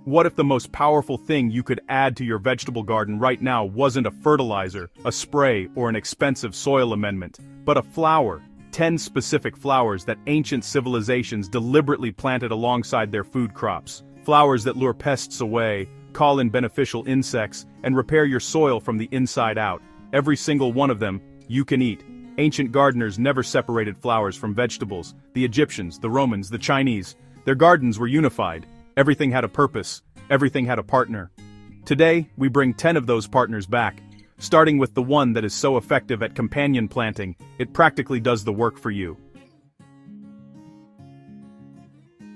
What if the most powerful thing you could add to your vegetable garden right now wasn't a fertilizer, a spray, or an expensive soil amendment, but a flower? 10 specific flowers that ancient civilizations deliberately planted alongside their food crops. Flowers that lure pests away, call in beneficial insects, and repair your soil from the inside out. Every single one of them, you can eat. Ancient gardeners never separated flowers from vegetables. The Egyptians, the Romans, the Chinese. Their gardens were unified. Everything had a purpose. Everything had a partner. Today, we bring 10 of those partners back. Starting with the one that is so effective at companion planting, it practically does the work for you.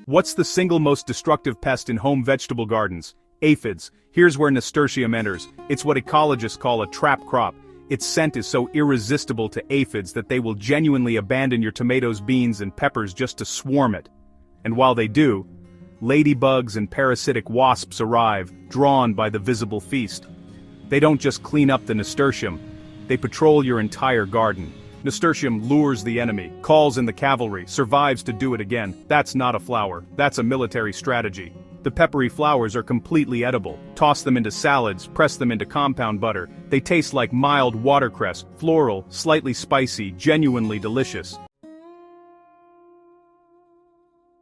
What's the single most destructive pest in home vegetable gardens? Aphids. Here's where Nasturtium enters. It's what ecologists call a trap crop. Its scent is so irresistible to aphids that they will genuinely abandon your tomatoes, beans, and peppers just to swarm it. And while they do, ladybugs and parasitic wasps arrive, drawn by the visible feast. They don't just clean up the nasturtium, they patrol your entire garden. Nasturtium lures the enemy, calls in the cavalry, survives to do it again. That's not a flower, that's a military strategy. The peppery flowers are completely edible. Toss them into salads, press them into compound butter. They taste like mild watercress, floral, slightly spicy, genuinely delicious.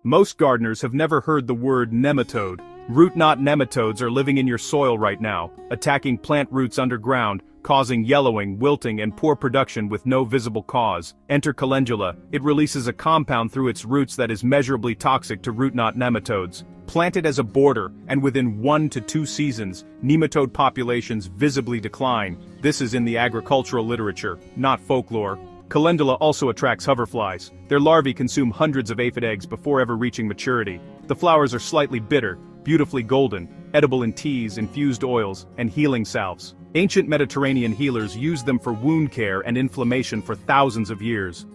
Most gardeners have never heard the word nematode. Root-knot nematodes are living in your soil right now, attacking plant roots underground, causing yellowing, wilting, and poor production with no visible cause. Enter Calendula. It releases a compound through its roots that is measurably toxic to root-knot nematodes. Planted as a border, and within 1 to 2 seasons, nematode populations visibly decline. This is in the agricultural literature, not folklore. Calendula also attracts hoverflies. Their larvae consume hundreds of aphid eggs before ever reaching maturity. The flowers are slightly bitter, beautifully golden, edible in teas, infused oils, and healing salves. Ancient Mediterranean healers used them for wound care and inflammation for thousands of years.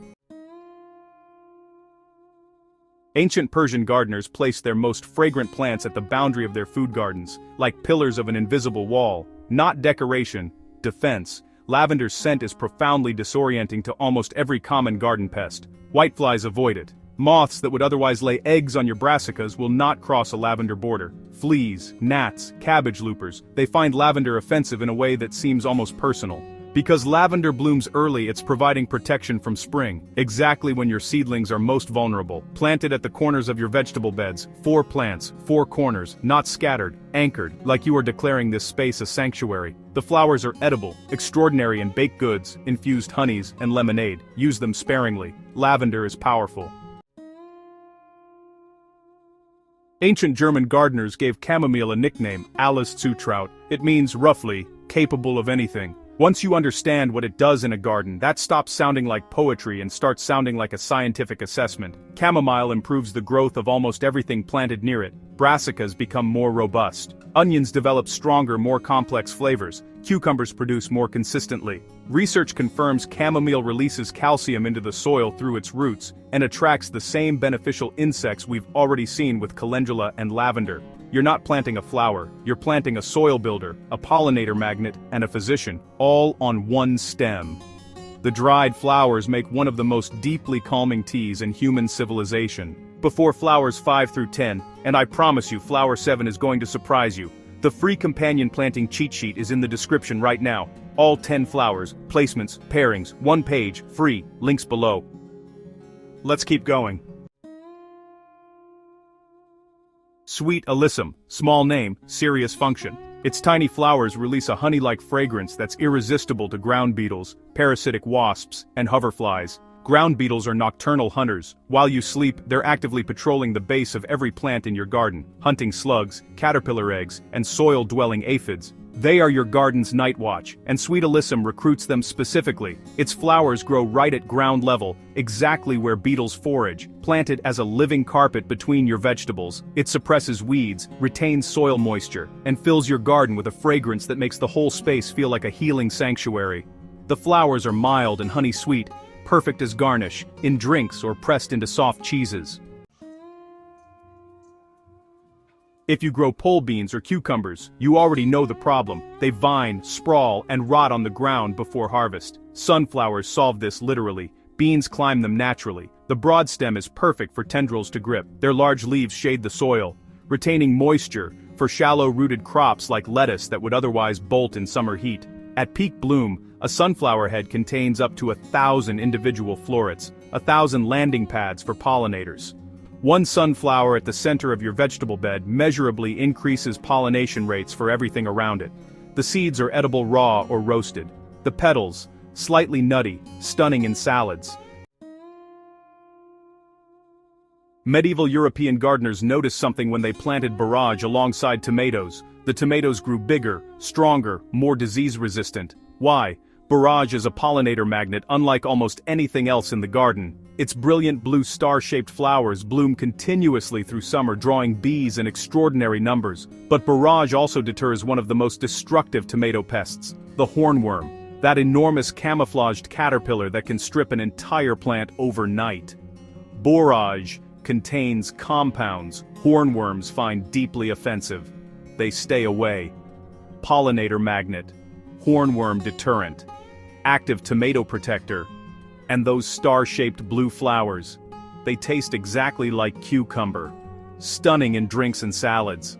Ancient Persian gardeners placed their most fragrant plants at the boundary of their food gardens, like pillars of an invisible wall. Not decoration, defense. Lavender's scent is profoundly disorienting to almost every common garden pest. Whiteflies avoid it. Moths that would otherwise lay eggs on your brassicas will not cross a lavender border. Fleas, gnats, cabbage loopers, they find lavender offensive in a way that seems almost personal. Because lavender blooms early, it's providing protection from spring, exactly when your seedlings are most vulnerable. Planted at the corners of your vegetable beds, 4 plants, 4 corners, not scattered, anchored, like you are declaring this space a sanctuary. The flowers are edible, extraordinary in baked goods, infused honeys, and lemonade. Use them sparingly. Lavender is powerful. Ancient German gardeners gave chamomile a nickname, Alyssum. It means, roughly, capable of anything. Once you understand what it does in a garden, that stops sounding like poetry and starts sounding like a scientific assessment. Chamomile improves the growth of almost everything planted near it. Brassicas become more robust. Onions develop stronger, more complex flavors. Cucumbers produce more consistently. Research confirms chamomile releases calcium into the soil through its roots and attracts the same beneficial insects we've already seen with calendula and lavender. You're not planting a flower, you're planting a soil builder, a pollinator magnet, and a physician, all on one stem. The dried flowers make one of the most deeply calming teas in human civilization. Before flowers 5 through 10, and I promise you flower 7 is going to surprise you. The free companion planting cheat sheet is in the description right now. All 10 flowers, placements, pairings, 1 page, free, links below. Let's keep going. Sweet Alyssum, small name, serious function. Its tiny flowers release a honey-like fragrance that's irresistible to ground beetles, parasitic wasps, and hoverflies. Ground beetles are nocturnal hunters. While you sleep, they're actively patrolling the base of every plant in your garden, hunting slugs, caterpillar eggs, and soil-dwelling aphids. They are your garden's night watch, and Sweet Alyssum recruits them specifically. Its flowers grow right at ground level, exactly where beetles forage, planted as a living carpet between your vegetables. It suppresses weeds, retains soil moisture, and fills your garden with a fragrance that makes the whole space feel like a healing sanctuary. The flowers are mild and honey-sweet, perfect as garnish, in drinks or pressed into soft cheeses. If you grow pole beans or cucumbers, you already know the problem. They vine, sprawl, and rot on the ground before harvest. Sunflowers solve this literally. Beans climb them naturally. The broad stem is perfect for tendrils to grip. Their large leaves shade the soil, retaining moisture, for shallow-rooted crops like lettuce that would otherwise bolt in summer heat. At peak bloom, a sunflower head contains up to 1,000 individual florets, 1,000 landing pads for pollinators. One sunflower at the center of your vegetable bed measurably increases pollination rates for everything around it. The seeds are edible raw or roasted. The petals, slightly nutty, stunning in salads. Medieval European gardeners noticed something when they planted borage alongside tomatoes. The tomatoes grew bigger, stronger, more disease-resistant. Why? Borage is a pollinator magnet unlike almost anything else in the garden. Its brilliant blue star-shaped flowers bloom continuously through summer, drawing bees in extraordinary numbers. But borage also deters one of the most destructive tomato pests, the hornworm, that enormous camouflaged caterpillar that can strip an entire plant overnight. Borage contains compounds hornworms find deeply offensive. They stay away. Pollinator magnet, hornworm deterrent, active tomato protector, and those star-shaped blue flowers. They taste exactly like cucumber, stunning in drinks and salads.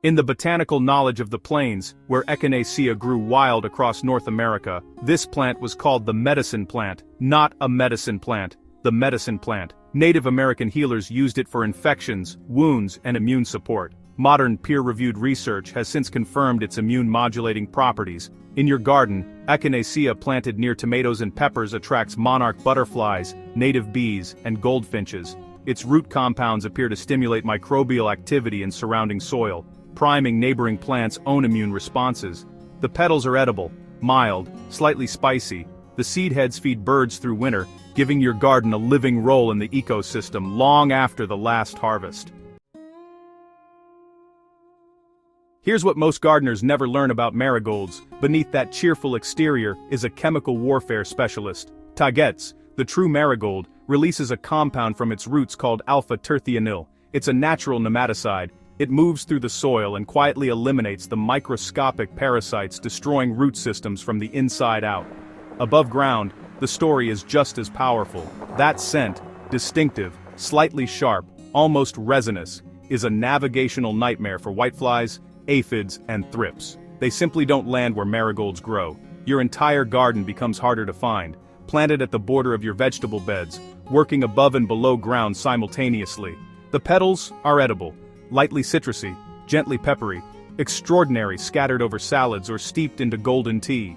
In the botanical knowledge of the plains, where Echinacea grew wild across North America, this plant was called the medicine plant, not a medicine plant, the medicine plant. Native American healers used it for infections, wounds, and immune support. Modern peer-reviewed research has since confirmed its immune-modulating properties. In your garden, Echinacea planted near tomatoes and peppers attracts monarch butterflies, native bees, and goldfinches. Its root compounds appear to stimulate microbial activity in surrounding soil, priming neighboring plants' own immune responses. The petals are edible, mild, slightly spicy. The seed heads feed birds through winter, giving your garden a living role in the ecosystem long after the last harvest. Here's what most gardeners never learn about marigolds. Beneath that cheerful exterior is a chemical warfare specialist. Tagetes, the true marigold, releases a compound from its roots called alpha-terthionyl. It's a natural nematicide. It moves through the soil and quietly eliminates the microscopic parasites destroying root systems from the inside out. Above ground, the story is just as powerful. That scent, distinctive, slightly sharp, almost resinous, is a navigational nightmare for whiteflies, aphids, and thrips. They simply don't land where marigolds grow. Your entire garden becomes harder to find, planted at the border of your vegetable beds, working above and below ground simultaneously. The petals are edible, lightly citrusy, gently peppery, extraordinary scattered over salads or steeped into golden tea.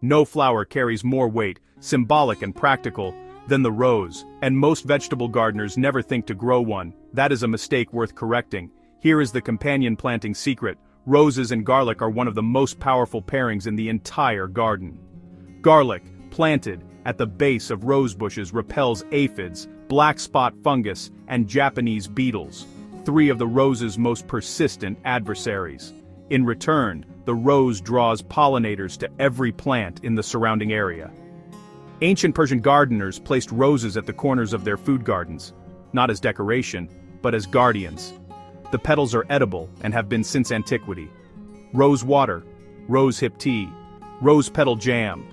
No flower carries more weight, symbolic and practical, than the rose, and most vegetable gardeners never think to grow one. That is a mistake worth correcting. Here is the companion planting secret. Roses and garlic are one of the most powerful pairings in the entire garden. Garlic, planted at the base of rose bushes, repels aphids, black spot fungus, and Japanese beetles, three of the rose's most persistent adversaries. In return, the rose draws pollinators to every plant in the surrounding area. Ancient Persian gardeners placed roses at the corners of their food gardens, not as decoration, but as guardians. The petals are edible and have been since antiquity. Rose water, rose hip tea, rose petal jam,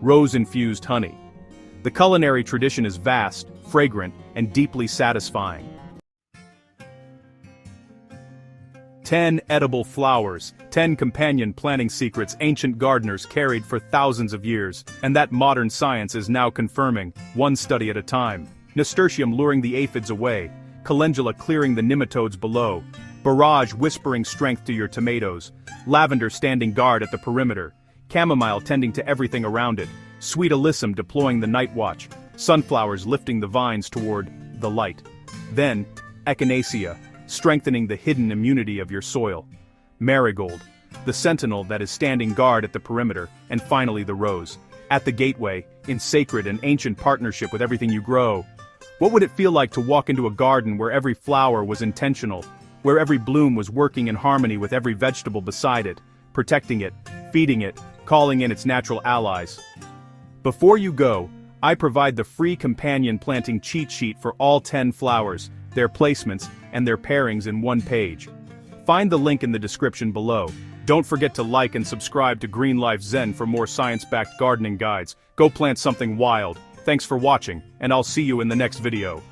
rose-infused honey. The culinary tradition is vast, fragrant, and deeply satisfying. 10 edible flowers, 10 companion planting secrets ancient gardeners carried for thousands of years, and that modern science is now confirming, one study at a time. Nasturtium luring the aphids away, Calendula clearing the nematodes below, Borage whispering strength to your tomatoes, Lavender standing guard at the perimeter, Chamomile tending to everything around it, sweet Alyssum deploying the night watch, sunflowers lifting the vines toward the light. Then, Echinacea, strengthening the hidden immunity of your soil. Marigold, the sentinel that is standing guard at the perimeter, and finally the rose, at the gateway, in sacred and ancient partnership with everything you grow. What would it feel like to walk into a garden where every flower was intentional, where every bloom was working in harmony with every vegetable beside it, protecting it, feeding it, calling in its natural allies? Before you go, I provide the free companion planting cheat sheet for all 10 flowers, their placements, and their pairings in one page. Find the link in the description below. Don't forget to like and subscribe to Green Life Zen for more science-backed gardening guides. Go plant something wild. Thanks for watching, and I'll see you in the next video.